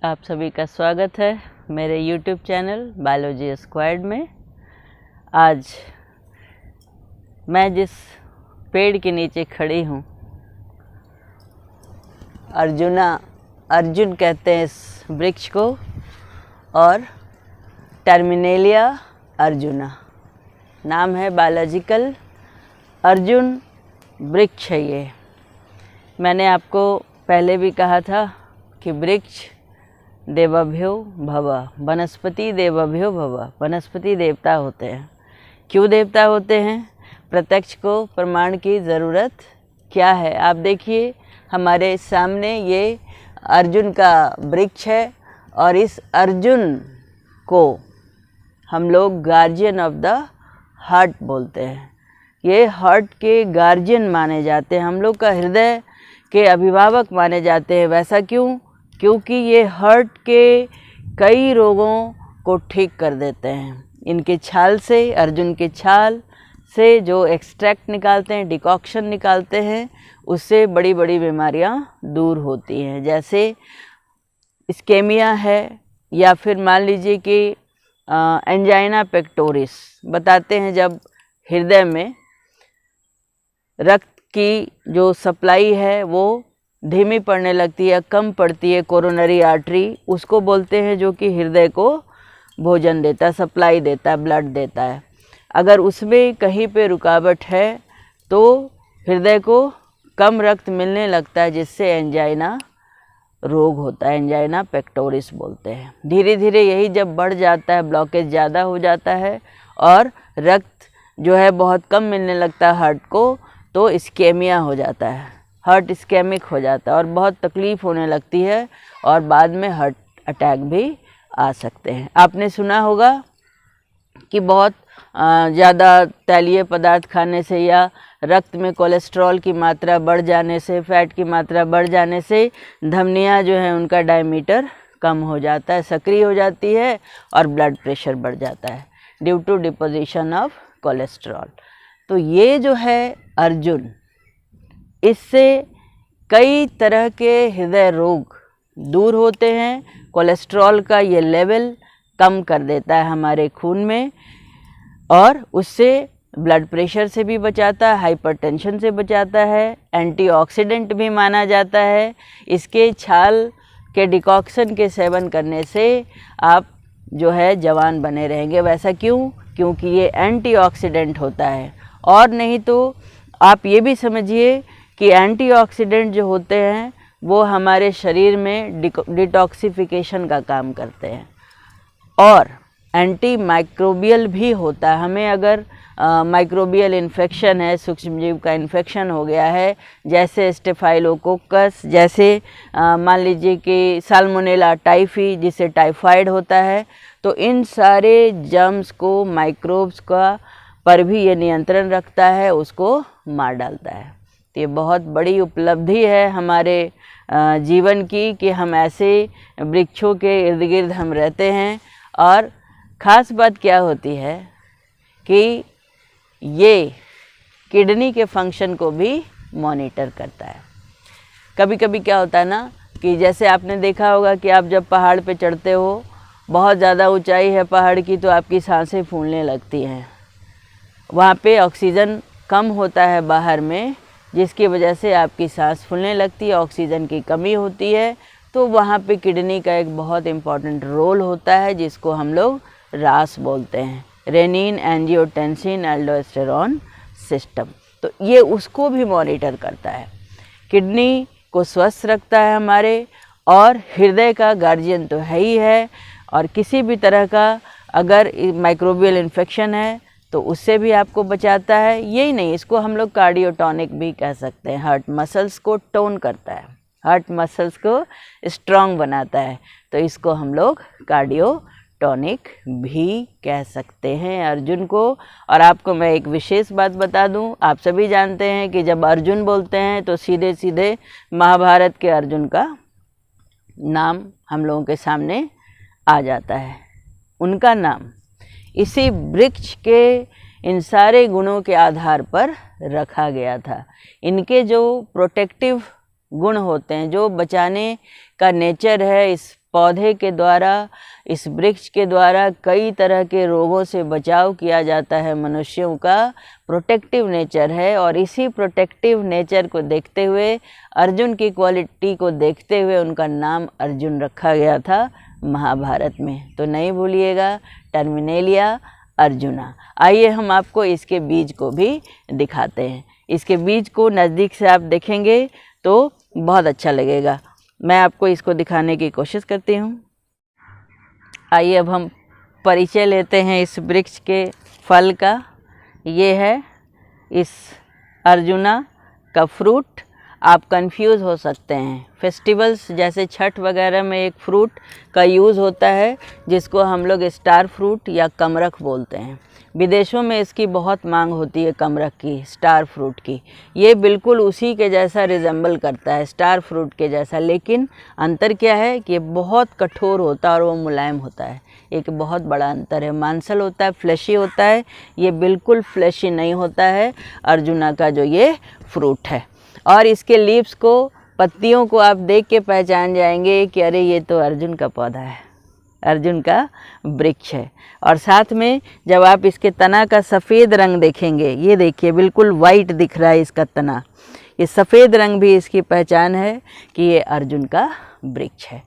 आप सभी का स्वागत है मेरे YouTube चैनल बायोलॉजी स्क्वायर्ड में। आज मैं जिस पेड़ के नीचे खड़ी हूँ, अर्जुन कहते हैं इस वृक्ष को, और टर्मिनेलिया अर्जुना नाम है बायोलॉजिकल। अर्जुन वृक्ष है ये। मैंने आपको पहले भी कहा था कि वृक्ष देवभ्यो भव, वनस्पति देवभ्यो भव, वनस्पति देवता होते हैं। क्यों देवता होते हैं? प्रत्यक्ष को प्रमाण की ज़रूरत क्या है? आप देखिए हमारे सामने ये अर्जुन का वृक्ष है, और इस अर्जुन को हम लोग गार्जियन ऑफ द हार्ट बोलते हैं। ये हार्ट के गार्जियन माने जाते हैं, हम लोग का हृदय के अभिभावक माने जाते हैं। वैसा क्यों? क्योंकि ये हार्ट के कई रोगों को ठीक कर देते हैं। इनके छाल से, अर्जुन के छाल से जो एक्सट्रैक्ट निकालते हैं, डिकॉक्शन निकालते हैं, उससे बड़ी बड़ी बीमारियां दूर होती हैं। जैसे इस्केमिया है, या फिर मान लीजिए कि एंजाइना पेक्टोरिस बताते हैं, जब हृदय में रक्त की जो सप्लाई है वो धीमी पड़ने लगती है, कम पड़ती है, कोरोनरी आर्टरी उसको बोलते हैं, जो कि हृदय को भोजन देता है, सप्लाई देता है, ब्लड देता है। अगर उसमें कहीं पे रुकावट है तो हृदय को कम रक्त मिलने लगता है, जिससे एंजाइना रोग होता है, एंजाइना पेक्टोरिस बोलते हैं। धीरे धीरे यही जब बढ़ जाता है, ब्लॉकेज ज़्यादा हो जाता है और रक्त जो है बहुत कम मिलने लगता है हार्ट को, तो इस्केमिया हो जाता है, हार्ट इस्केमिक हो जाता है और बहुत तकलीफ़ होने लगती है, और बाद में हार्ट अटैक भी आ सकते हैं। आपने सुना होगा कि बहुत ज़्यादा तैलीय पदार्थ खाने से या रक्त में कोलेस्ट्रॉल की मात्रा बढ़ जाने से, फैट की मात्रा बढ़ जाने से धमनियाँ जो हैं उनका डायमीटर कम हो जाता है, सक्रिय हो जाती है, और ब्लड प्रेशर बढ़ जाता है due to deposition of cholesterol. तो ये जो है अर्जुन, इससे कई तरह के हृदय रोग दूर होते हैं। कोलेस्ट्रॉल का ये लेवल कम कर देता है हमारे खून में, और उससे ब्लड प्रेशर से भी बचाता है, हाइपरटेंशन से बचाता है, एंटीऑक्सीडेंट भी माना जाता है। इसके छाल के डिकॉक्शन के सेवन करने से आप जो है जवान बने रहेंगे। वैसा क्यों? क्योंकि ये एंटीऑक्सीडेंट होता है। और नहीं तो आप ये भी समझिए कि एंटीऑक्सीडेंट जो होते हैं वो हमारे शरीर में डिटॉक्सिफिकेशन का काम करते हैं, और एंटी माइक्रोबियल भी होता है। हमें अगर माइक्रोबियल इन्फेक्शन है, सूक्ष्मजीव का इन्फेक्शन हो गया है, जैसे स्टेफाइलोकोकस, जैसे मान लीजिए कि साल्मोनेला टाइफी जिसे टाइफाइड होता है, तो इन सारे जर्म्स को, माइक्रोब्स का पर भी ये नियंत्रण रखता है, उसको मार डालता है। तो ये बहुत बड़ी उपलब्धि है हमारे जीवन की कि हम ऐसे वृक्षों के इर्द गिर्द हम रहते हैं। और ख़ास बात क्या होती है कि ये किडनी के फंक्शन को भी मॉनिटर करता है। कभी कभी क्या होता है ना, कि जैसे आपने देखा होगा कि आप जब पहाड़ पे चढ़ते हो, बहुत ज़्यादा ऊंचाई है पहाड़ की, तो आपकी सांसें फूलने लगती हैं। वहाँ पे ऑक्सीजन कम होता है बाहर में, जिसकी वजह से आपकी सांस फूलने लगती है, ऑक्सीजन की कमी होती है। तो वहाँ पे किडनी का एक बहुत इम्पॉर्टेंट रोल होता है, जिसको हम लोग रास बोलते हैं, रेनिन एंजियोटेंसिन एल्डोस्टेरॉन सिस्टम। तो ये उसको भी मॉनिटर करता है, किडनी को स्वस्थ रखता है हमारे, और हृदय का गार्जियन तो है ही है। और किसी भी तरह का अगर माइक्रोबियल इन्फेक्शन है तो उससे भी आपको बचाता है। यही नहीं, इसको हम लोग कार्डियोटॉनिक भी कह सकते हैं। हार्ट मसल्स को टोन करता है, हार्ट मसल्स को स्ट्रॉन्ग बनाता है, तो इसको हम लोग कार्डियोटॉनिक भी कह सकते हैं अर्जुन को। और आपको मैं एक विशेष बात बता दूं, आप सभी जानते हैं कि जब अर्जुन बोलते हैं तो सीधे सीधे महाभारत के अर्जुन का नाम हम लोगों के सामने आ जाता है। उनका नाम इसी वृक्ष के इन सारे गुणों के आधार पर रखा गया था। इनके जो प्रोटेक्टिव गुण होते हैं, जो बचाने का नेचर है इस पौधे के द्वारा, इस वृक्ष के द्वारा कई तरह के रोगों से बचाव किया जाता है। मनुष्यों का प्रोटेक्टिव नेचर है और इसी प्रोटेक्टिव नेचर को देखते हुए, अर्जुन की क्वालिटी को देखते हुए उनका नाम अर्जुन रखा गया था महाभारत में। तो नहीं भूलिएगा, टर्मिनेलिया अर्जुना। आइए हम आपको इसके बीज को भी दिखाते हैं। इसके बीज को नज़दीक से आप देखेंगे तो बहुत अच्छा लगेगा। मैं आपको इसको दिखाने की कोशिश करती हूँ। आइए अब हम परिचय लेते हैं इस वृक्ष के फल का। ये है इस अर्जुना का फ्रूट। आप कंफ्यूज हो सकते हैं, फेस्टिवल्स जैसे छठ वगैरह में एक फ्रूट का यूज़ होता है जिसको हम लोग स्टार फ्रूट या कमरख बोलते हैं। विदेशों में इसकी बहुत मांग होती है, कमरख की, स्टार फ्रूट की। ये बिल्कुल उसी के जैसा रिजेंबल करता है, स्टार फ्रूट के जैसा, लेकिन अंतर क्या है कि ये बहुत कठोर होता है और वो मुलायम होता है। एक बहुत बड़ा अंतर है। मांसल होता है, फ्लैशी होता है, ये बिल्कुल फ्लैशी नहीं होता है अर्जुना का जो ये फ्रूट है। और इसके लीव्स को, पत्तियों को आप देख के पहचान जाएंगे कि अरे ये तो अर्जुन का पौधा है, अर्जुन का वृक्ष है। और साथ में जब आप इसके तना का सफ़ेद रंग देखेंगे, ये देखिए बिल्कुल वाइट दिख रहा है इसका तना, ये सफ़ेद रंग भी इसकी पहचान है कि ये अर्जुन का वृक्ष है।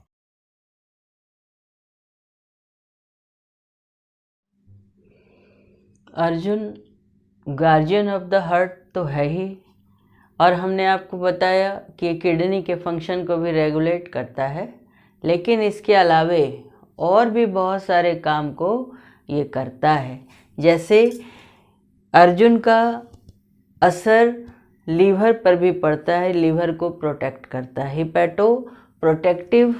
Arjun guardian of the heart तो है ही, और हमने आपको बताया कि किडनी के फंक्शन को भी रेगुलेट करता है, लेकिन इसके अलावे और भी बहुत सारे काम को ये करता है। जैसे अर्जुन का असर लीवर पर भी पड़ता है, लीवर को प्रोटेक्ट करता है, हिपैटो प्रोटेक्टिव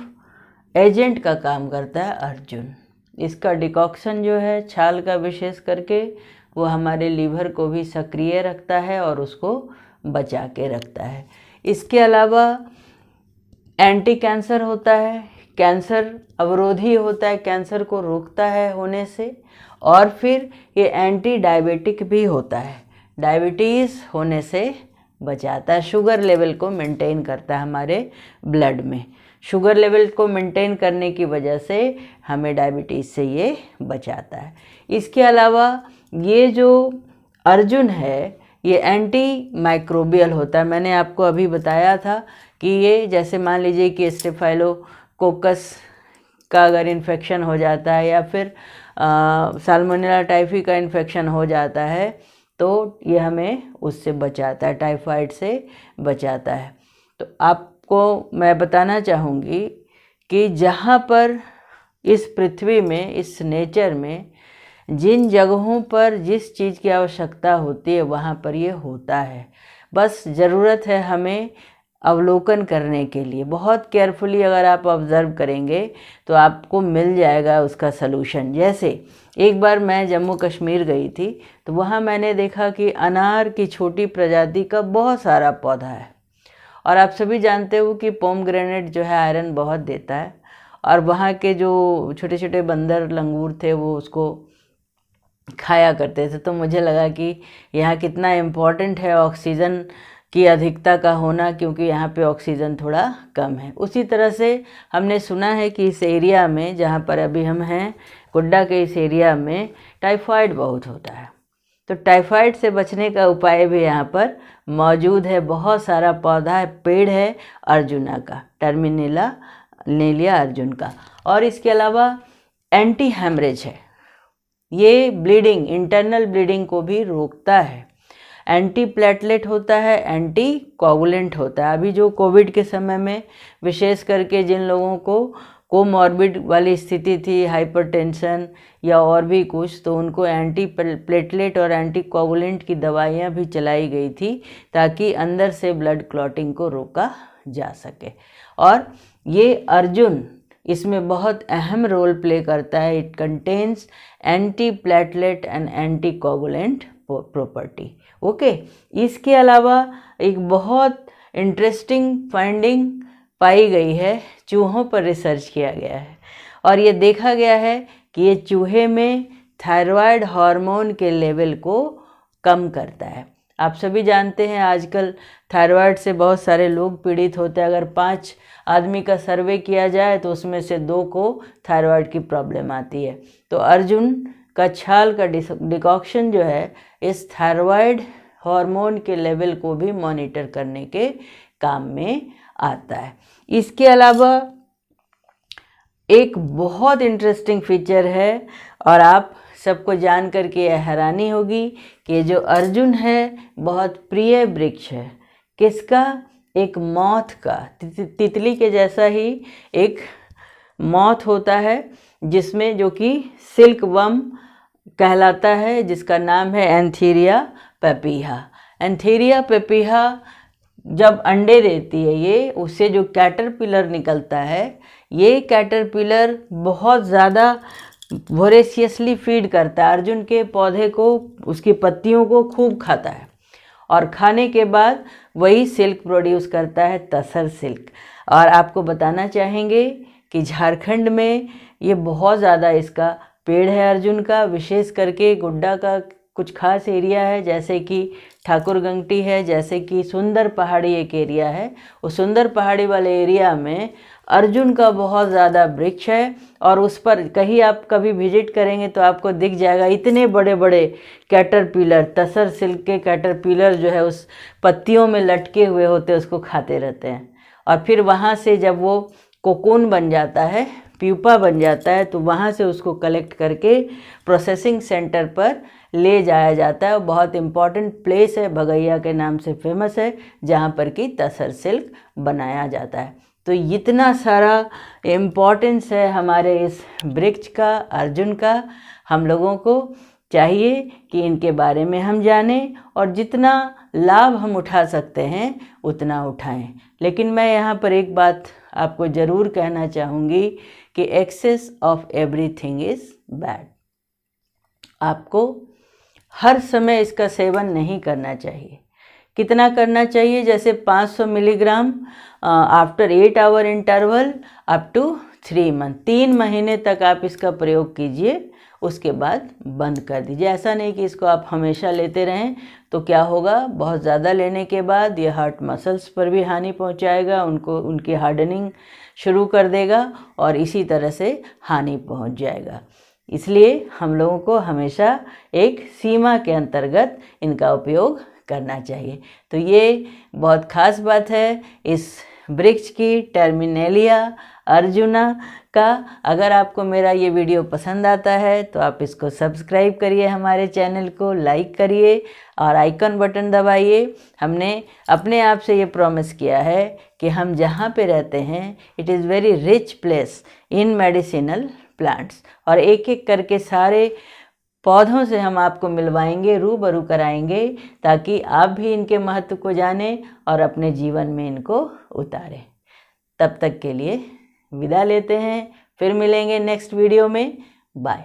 एजेंट का काम करता है अर्जुन। इसका डिकॉक्शन जो है छाल का, विशेष करके वो हमारे लीवर को भी सक्रिय रखता है और उसको बचा के रखता है। इसके अलावा एंटी कैंसर होता है, कैंसर अवरोधी होता है, कैंसर को रोकता है होने से। और फिर ये एंटी डायबिटिक भी होता है, डायबिटीज़ होने से बचाता है। शुगर लेवल को मेंटेन करता है हमारे ब्लड में। शुगर लेवल को मेंटेन करने की वजह से हमें डायबिटीज़ से ये बचाता है। इसके अलावा ये जो अर्जुन है ये एंटी माइक्रोबियल होता है। मैंने आपको अभी बताया था कि ये जैसे मान लीजिए कि स्टेफाइलोकोकस का अगर इन्फेक्शन हो जाता है या फिर साल्मोनेला टाइफी का इन्फेक्शन हो जाता है तो ये हमें उससे बचाता है, टाइफाइड से बचाता है। तो आपको मैं बताना चाहूँगी कि जहाँ पर इस पृथ्वी में, इस नेचर में जिन जगहों पर जिस चीज़ की आवश्यकता होती है वहाँ पर ये होता है। बस ज़रूरत है हमें अवलोकन करने के लिए। बहुत केयरफुली अगर आप ऑब्ज़र्व करेंगे तो आपको मिल जाएगा उसका सलूशन। जैसे एक बार मैं जम्मू कश्मीर गई थी तो वहाँ मैंने देखा कि अनार की छोटी प्रजाति का बहुत सारा पौधा है। और आप सभी जानते हो कि पोमग्रेनेट जो है आयरन बहुत देता है, और वहाँ के जो छोटे छोटे बंदर लंगूर थे वो उसको खाया करते थे। तो मुझे लगा कि यहाँ कितना इम्पोर्टेंट है ऑक्सीजन की अधिकता का होना, क्योंकि यहाँ पे ऑक्सीजन थोड़ा कम है। उसी तरह से हमने सुना है कि इस एरिया में जहाँ पर अभी हम हैं, कुड्डा के इस एरिया में टाइफाइड बहुत होता है। तो टाइफाइड से बचने का उपाय भी यहाँ पर मौजूद है। बहुत सारा पौधा है, पेड़ है अर्जुना का, टर्मिनेलिया अर्जुन का। और इसके अलावा एंटी हेमरेज है, ये ब्लीडिंग, इंटरनल ब्लीडिंग को भी रोकता है। एंटी प्लेटलेट होता है, एंटी कोगुलेंट होता है। अभी जो कोविड के समय में विशेष करके जिन लोगों को कोमॉर्बिड वाली स्थिति थी, हाइपरटेंशन या और भी कुछ, तो उनको एंटी प्लेटलेट और एंटी कोगुलेंट की दवाइयाँ भी चलाई गई थी ताकि अंदर से ब्लड क्लॉटिंग को रोका जा सके। और ये अर्जुन इसमें बहुत अहम रोल प्ले करता है। It contains anti platelet and anti coagulant property. Okay, इसके अलावा एक बहुत इंटरेस्टिंग फाइंडिंग पाई गई है, चूहों पर रिसर्च किया गया है और ये देखा गया है कि ये चूहे में थायराइड हार्मोन के लेवल को कम करता है। आप सभी जानते हैं आजकल थायराइड से बहुत सारे लोग पीड़ित होते हैं। अगर 5 आदमी का सर्वे किया जाए तो उसमें से 2 को थायराइड की प्रॉब्लम आती है। तो अर्जुन का छाल का डिकॉक्शन जो है इस थायराइड हार्मोन के लेवल को भी मॉनिटर करने के काम में आता है। इसके अलावा एक बहुत इंटरेस्टिंग फीचर है और आप सबको जान करके यह हैरानी होगी कि जो अर्जुन है बहुत प्रिय वृक्ष है। किसका? एक मॉथ का। तितली के जैसा ही एक मॉथ होता है जिसमें जो कि सिल्क वर्म कहलाता है, जिसका नाम है एंथीरिया पेपीहा। एंथीरिया पेपीहा जब अंडे देती है ये, उससे जो कैटरपिलर निकलता है, ये कैटरपिलर बहुत ज़्यादा वोरेशियसली फीड करता है अर्जुन के पौधे को, उसकी पत्तियों को खूब खाता है और खाने के बाद वही सिल्क प्रोड्यूस करता है, तसर सिल्क। और आपको बताना चाहेंगे कि झारखंड में ये बहुत ज़्यादा इसका पेड़ है अर्जुन का। विशेष करके गुड्डा का कुछ खास एरिया है, जैसे कि ठाकुरगंगटी है, जैसे कि सुंदर पहाड़ी एक एरिया है। उस सुंदर पहाड़ी वाले एरिया में अर्जुन का बहुत ज़्यादा वृक्ष है और उस पर कहीं आप कभी विजिट करेंगे तो आपको दिख जाएगा इतने बड़े बड़े कैटरपिलर, तसर सिल्क के कैटरपिलर जो है उस पत्तियों में लटके हुए होते हैं, उसको खाते रहते हैं। और फिर वहाँ से जब वो कोकून बन जाता है, प्यूपा बन जाता है, तो वहाँ से उसको कलेक्ट करके प्रोसेसिंग सेंटर पर ले जाया जाता है। बहुत इम्पॉर्टेंट प्लेस है, भगैया के नाम से फेमस है, जहाँ पर कि तसर सिल्क बनाया जाता है। तो इतना सारा इम्पॉर्टेंस है हमारे इस वृक्ष का, अर्जुन का। हम लोगों को चाहिए कि इनके बारे में हम जानें और जितना लाभ हम उठा सकते हैं उतना उठाएं। लेकिन मैं यहाँ पर एक बात आपको ज़रूर कहना चाहूँगी कि excess of everything is bad. आपको हर समय इसका सेवन नहीं करना चाहिए। कितना करना चाहिए? जैसे 500 milligram after 8 hour interval up to 3 month. 3 महीने तक आप इसका प्रयोग कीजिए, उसके बाद बंद कर दीजिए। ऐसा नहीं कि इसको आप हमेशा लेते रहें, तो क्या होगा, बहुत ज़्यादा लेने के बाद ये हार्ट मसल्स पर भी हानि पहुंचाएगा, उनकी हार्डनिंग शुरू कर देगा और इसी तरह से हानि पहुंच जाएगा। इसलिए हम लोगों को हमेशा एक सीमा के अंतर्गत इनका उपयोग करना चाहिए। तो ये बहुत ख़ास बात है इस वृक्ष की, टर्मिनेलिया अर्जुना का। अगर आपको मेरा ये वीडियो पसंद आता है तो आप इसको सब्सक्राइब करिए, हमारे चैनल को लाइक करिए और आइकन बटन दबाइए। हमने अपने आप से ये प्रॉमिस किया है कि हम जहाँ पे रहते हैं it is very rich place in medicinal plants, और एक एक करके सारे पौधों से हम आपको मिलवाएंगे, रूबरू कराएंगे, ताकि आप भी इनके महत्व को जानें और अपने जीवन में इनको उतारें। तब तक के लिए विदा लेते हैं, फिर मिलेंगे नेक्स्ट वीडियो में। बाय।